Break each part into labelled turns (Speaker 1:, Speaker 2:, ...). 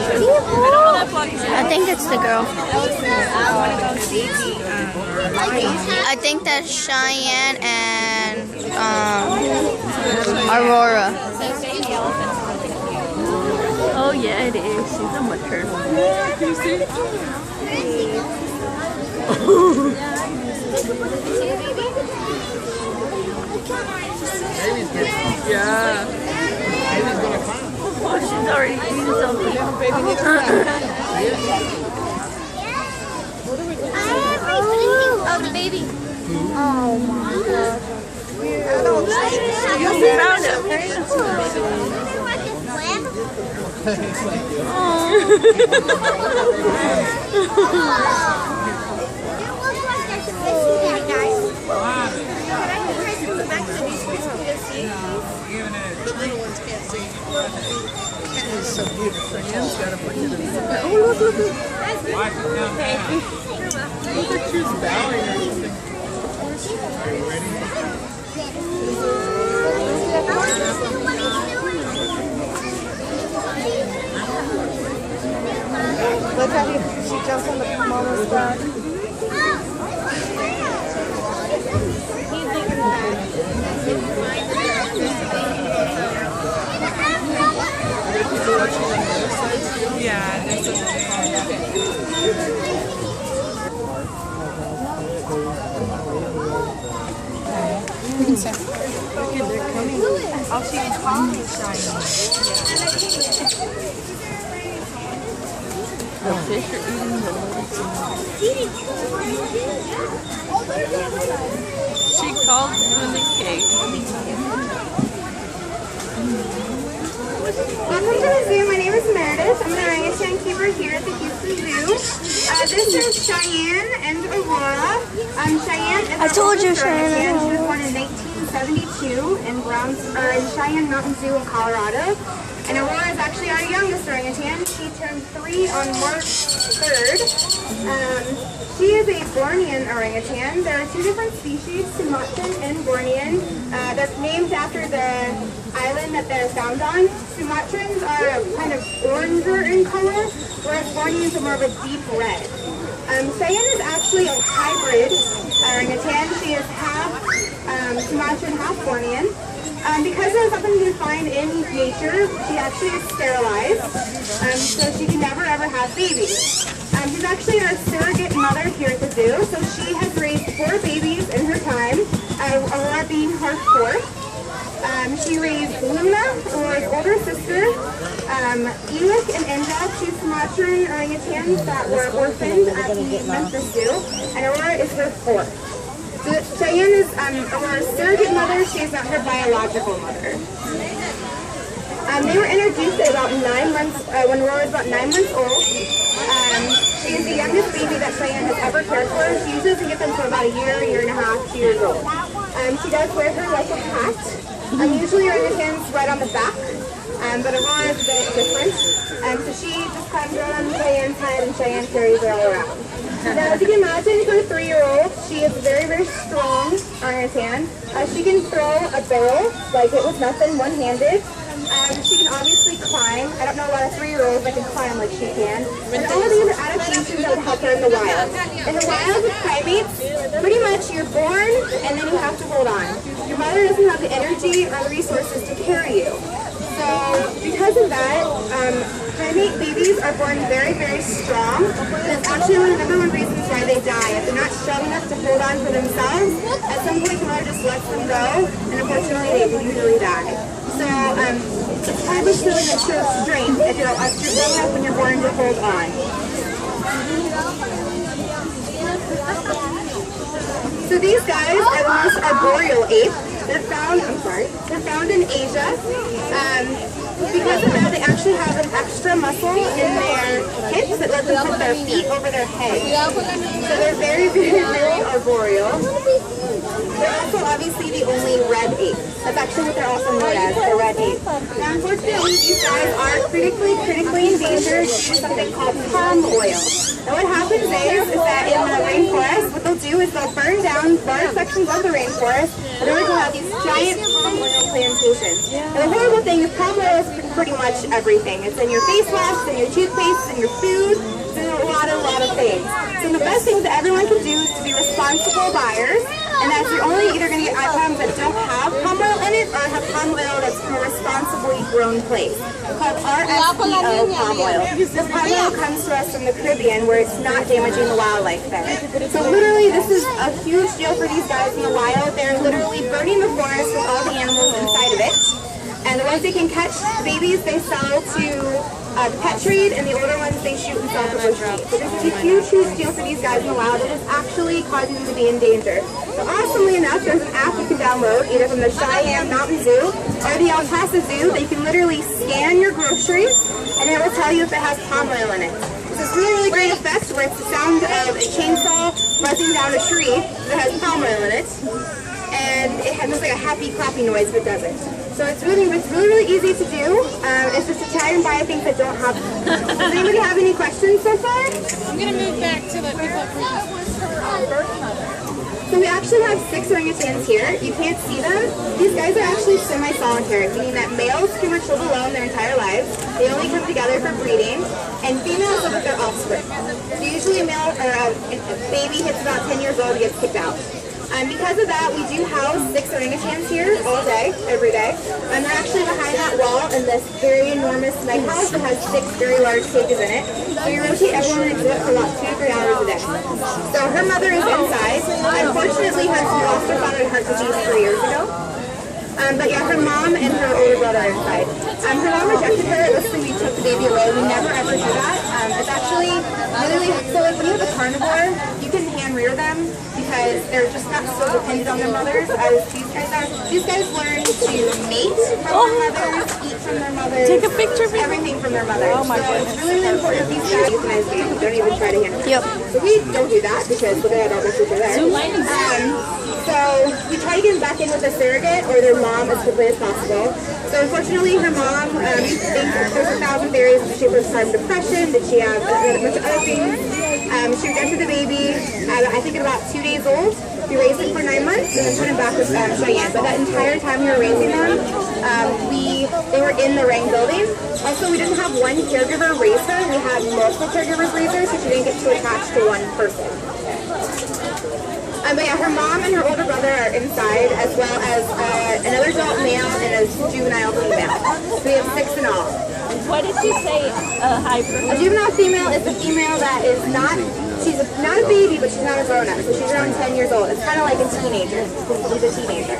Speaker 1: I think it's the girl. I think that's Cheyenne and Aurora.
Speaker 2: Oh yeah, it is. She's a mature. Can you see? Yeah. Oh, she's already eating something.
Speaker 3: Oh, the baby. Oh my god.
Speaker 2: You found it.
Speaker 4: The little ones can't see. That is so beautiful.
Speaker 2: Diane's got a bunch of them. Oh, look, look, look. Look like she's bowing or something. Are you ready?
Speaker 3: Look how she jumps on the Momma's back.
Speaker 2: Yeah, there's such a
Speaker 4: You can say.
Speaker 2: they're coming. Oh, she's calling Cheyenne. The fish are eating the She called you in the cake.
Speaker 5: Welcome to the zoo. My name is Meredith. I'm an orangutan keeper here at the Houston Zoo. This is Cheyenne and Aurora. Cheyenne is
Speaker 1: I told you,
Speaker 5: Cheyenne.
Speaker 1: Cheyenne.
Speaker 5: She was born in 1972 in Cheyenne Mountain Zoo in Colorado. And Aurora is actually our youngest orangutan. She turned 3 on March 3rd. She is a Bornean orangutan. There are 2 different species, Sumatran and Bornean. They're named after the island that they're found on. Sumatrans are kind of oranger in color, whereas Borneans are more of a deep red. Cheyenne is actually a hybrid orangutan. She is half Sumatran, half Bornean. Because there's nothing you find in nature, she actually is sterilized, so she can never ever have babies. She's actually our surrogate mother here at the zoo, so she has raised 4 babies in her time, Aurora being her 4th. She raised Luna, Aurora's older sister, Elik and Inda, 2 Sumatran orangutans that were orphaned at the Memphis Zoo, and Aurora is her 4th. So Cheyenne is Aurora's surrogate mother. She is not her biological mother. They were introduced at about 9 months, when Aurora was about 9 months old. She is the youngest baby that Cheyenne has ever cared for. She usually can get them for about a year and a half, 2 years old. She does wear her like a hat. Usually orangutans right on the back, but Aurora is a bit different. So she just climbs right on Cheyenne's head and Cheyenne carries her all around. Now, as you can imagine, for a 3-year-old, she is very, very strong orangutan. She can throw a barrel like it was nothing, one-handed. She can obviously climb. I don't know a lot of 3-year-olds that can climb like she can. And all of these are adaptations that would help her in the wild. In the wild with primates, pretty much you're born and then you have to hold on. Your mother doesn't have the energy or the resources to carry you. So because of that, primate babies are born very, very strong. That's actually one of the #1 reasons why they die. If they're not strong enough to hold on for themselves, at some point the mother just lets them go, and unfortunately they usually die. So it's kind of showing a show of strength if you're strong enough when you're born to hold on. So these guys are the most arboreal ape. They're found in Asia. Because of that, they actually have an extra muscle in their hips that lets them put their feet over their heads. So they're very, very, very arboreal. They're also obviously the only red ape. That's actually what they're also known as, the red ape. Now, unfortunately, these guys are critically endangered due to something called palm oil. Now, what happens is that in the rainforest, what they'll do is they'll burn down large sections of the rainforest in order to have these giant palm oil plantations. And the horrible thing is palm oil is pretty much everything. It's in your face wash, it's in your toothpaste, it's in your food, it's in a lot of things. So the best thing that everyone can do is to be responsible buyers, and that's you're only either going to get items that don't have palm oil in it or have palm oil that's from a responsibly grown place. It's called RSPO palm oil. This palm oil comes to us from the Caribbean where it's not damaging the wildlife there. So literally this is a huge deal for these guys in the wild. They're literally burning the forest with all the animals inside of it. And the ones they can catch, the babies, they sell to pet trade, and the older ones they shoot and sell for bush meat. So this is a huge deal for these guys in the wild. It is actually causing them to be in danger. So awesomely enough, there's an app you can download either from the Cheyenne Mountain Zoo or the El Paso Zoo that you can literally scan your groceries and it will tell you if it has palm oil in it. It's this really great effect where it's the sound of a chainsaw buzzing down a tree that has palm oil in it. And it has like a happy clappy noise, but it doesn't. So it's really easy to do. It's just to try and buy things that don't have. Does anybody have any questions so far?
Speaker 6: I'm gonna move back to the pickup. That was her birth mother.
Speaker 5: So we actually have 6 orangutans here. You can't see them. These guys are actually semi-solitary, meaning that males can retrieve alone their entire lives. They only come together for breeding, and females live with their offspring. So usually a male or a baby hits about 10 years old and gets kicked out. Because of that, we do house 6 orangutans here all day, every day. And they're actually behind that wall in this very enormous night house that has 6 very large cages in it. So you rotate everyone into it for about 2 to 3 hours a day. So her mother is inside. Unfortunately, her foster father had heart disease 3 years ago. But yeah, her mom and her older brother are inside. Her mom rejected her. Literally, we took the baby away. We never ever do that. It's actually really, so like when you have a carnivore, you can hand rear them because they're just not so dependent on their mothers as these guys are. These guys learn to mate from their mothers, eat from their mothers. Take a picture of everything from their mothers. Oh my goodness. It's really important that these guys euthanize babies. Don't even try to hand them.
Speaker 1: Yep.
Speaker 5: So we don't do that because look at all the pictures there. So we try to get them back in with a surrogate or their mom as quickly as possible. So unfortunately, her mom thinks there's 1,000 theories. Did she have postpartum depression? Did she have a bunch of other things? She rejected the baby, I think at about 2 days old. We raised it for 9 months and then put him back with Cheyenne. But that entire time we were raising them, they were in the Rang building. Also, we didn't have one caregiver raise her. We had multiple caregivers raise her, so she didn't get too attached to one person. But yeah, her mom and her older brother are inside, as well as another adult male and a juvenile female. So we have 6 in all.
Speaker 6: What did you say, hybrid?
Speaker 5: A juvenile female is the female that is not, she's not a baby, but she's not a grown-up. So she's around 10 years old. It's kind of like a teenager. She's a teenager.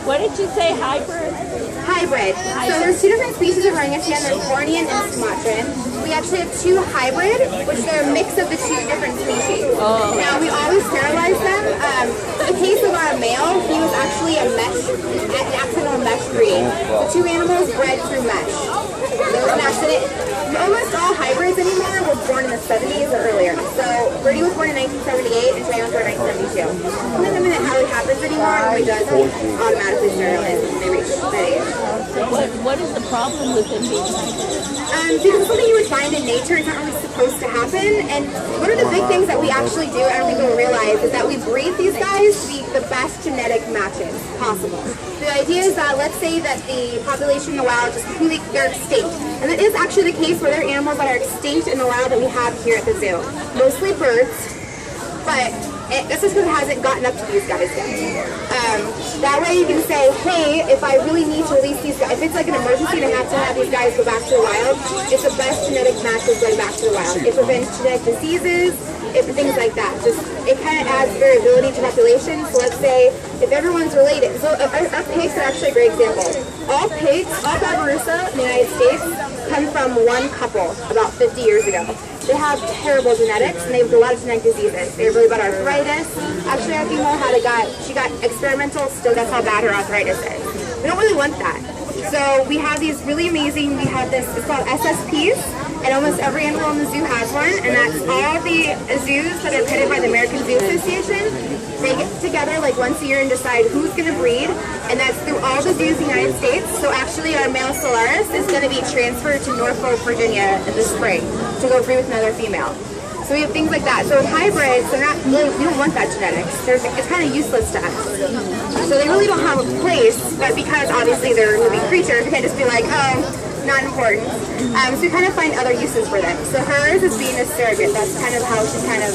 Speaker 6: What did you say, hybrid?
Speaker 5: Hybrid. So there's 2 different species of orangutan. There's Bornean and Sumatran. We actually have 2 hybrid, which they're a mix of the 2 different species. Oh. Now we always sterilize them. In the case of our male, he was actually an accidental mesh breeding. So 2 animals bred through mesh. There was an accident. Almost all hybrids anymore were born in the 70s or earlier. So Birdie was born in 1978 and Cheyenne was born in 1972. And then it hardly happens anymore, and we just automatically sterilize when they reach that age.
Speaker 6: What is the problem with them being
Speaker 5: because it's something you would find in nature. It's not really supposed to happen. And one of the big things that we actually do, I don't think people realize, is that we breed these guys to be the best genetic matches possible. The idea is that, let's say that the population in the wild just completely, they're extinct. And it is actually the case where there are animals that are extinct in the wild that we have here at the zoo. Mostly birds, but this is because it hasn't gotten up to these guys yet. That way you can say, hey, if I really need to release these guys, if it's like an emergency and I have to have these guys go back to the wild, it's the best genetic match of going back to the wild. It prevents genetic diseases, things like that. Just it kind of adds variability to population. So let's say if everyone's related. So our pigs are actually a great example. All pigs, all Barbarossa in the United States come from one couple about 50 years ago. They have terrible genetics and they have a lot of genetic diseases. They have really bad arthritis. Actually, our female she got experimental, still that's how bad her arthritis is. We don't really want that. So we have these really amazing, we have this, it's called SSPs. and almost every animal in the zoo has one, and that's all the zoos that are pitted by the American Zoo Association. They get together like once a year and decide who's going to breed, and that's through all the zoos in the United States. So actually our male Solaris is going to be transferred to Norfolk, Virginia in the spring to go breed with another female. So we have things like that. So with hybrids, they're not, we don't want that genetics. It's kind of useless to us. So they really don't have a place, but because obviously they're living creatures, we can't just be like, oh, not important. So we kind of find other uses for them. So hers is being a surrogate. That's kind of how she's kind of,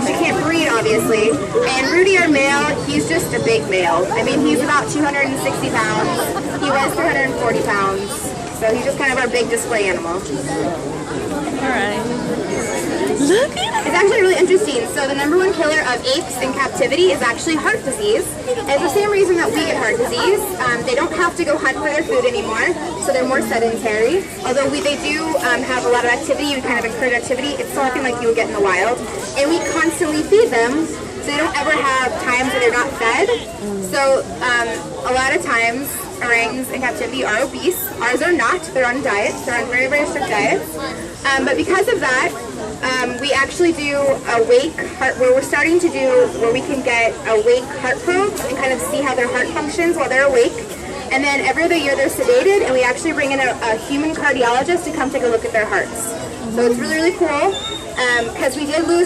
Speaker 5: she can't breed obviously. And Rudy, our male, he's just a big male. I mean, he's about 260 pounds. He was 340 pounds. So he's just kind of our big display animal.
Speaker 1: Alright. Look at it.
Speaker 5: It's actually really interesting. So the #1 killer of apes in captivity is actually heart disease. And it's the same reason that we get heart disease. They don't have to go hunt for their food anymore, so they're more sedentary. Although they do have a lot of activity and kind of encourage activity, it's still nothing like you would get in the wild. And we constantly feed them, so they don't ever have times where they're not fed. So a lot of times, orangutans in captivity are obese. Ours are not. They're on diets. They're on very, very strict diets. But because of that, we actually do awake heart, where we're starting to do, where we can get awake heart probes and kind of see how their heart functions while they're awake. And then every other year they're sedated, and we actually bring in a human cardiologist to come take a look at their hearts. So it's really, really cool. Because we did lose